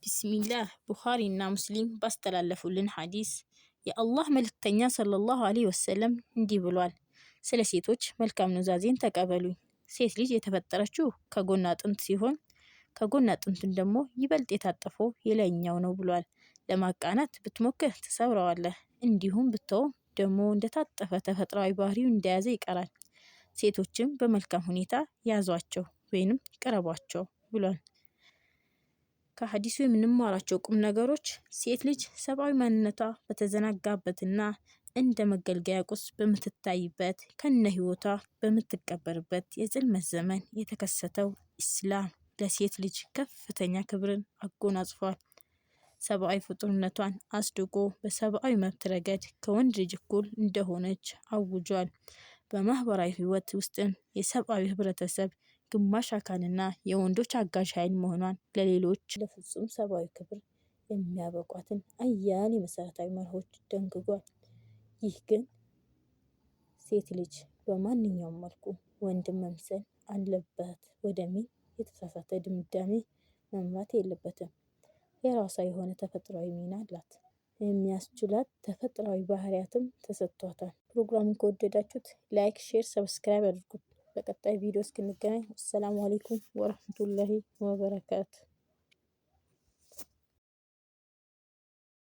ቢስሚላህ ቡኻሪና ሙስሊም ባስተላለፉልን ሐዲስ የአላህ መልእክተኛ ሰለላሁ ዐለይሂ ወሰለም እንዲህ ብሏል። ስለ ሴቶች መልካም ኑዛዜን ተቀበሉኝ። ሴት ልጅ የተፈጠረችው ከጎን አጥንት ሲሆን ከጎን አጥንቱን ደግሞ ይበልጥ የታጠፈው የላይኛው ነው ብሏል። ለማቃናት ብትሞክር ትሰብረዋለህ፣ እንዲሁም ብተው ደግሞ እንደታጠፈ ተፈጥሯዊ ባህሪው እንደያዘ ይቀራል። ሴቶችም በመልካም ሁኔታ ያዟቸው ወይንም ቅረቧቸው ብሏል። ከሐዲሱ የምንማራቸው ቁም ነገሮች ሴት ልጅ ሰብአዊ ማንነቷ በተዘናጋበትና እንደ መገልገያ ቁስ በምትታይበት ከነ ህይወቷ በምትቀበርበት የጽልመት ዘመን የተከሰተው ኢስላም ለሴት ልጅ ከፍተኛ ክብርን አጎናጽፏል። ሰብአዊ ፍጡርነቷን አስድቆ በሰብአዊ መብት ረገድ ከወንድ ልጅ እኩል እንደሆነች አውጇል። በማህበራዊ ህይወት ውስጥም የሰብአዊ ህብረተሰብ ግማሽ አካልና የወንዶች አጋዥ ኃይል መሆኗን ለሌሎች ለፍጹም ሰብአዊ ክብር የሚያበቋትን አያሌ መሰረታዊ መርሆች ደንግጓል። ይህ ግን ሴት ልጅ በማንኛውም መልኩ ወንድን መምሰል አለባት ወደሚል የተሳሳተ ድምዳሜ መምራት የለበትም። የራሷ የሆነ ተፈጥሯዊ ሚና አላት። የሚያስችላት ተፈጥሯዊ ባህሪያትም ተሰጥቷታል። ፕሮግራሙን ከወደዳችሁት ላይክ፣ ሼር፣ ሰብስክራይብ አድርጉት። በቀጣይ ቪዲዮ እስክንገናኝ ሰላም አለይኩም ወራህመቱላሂ ወበረካቱ።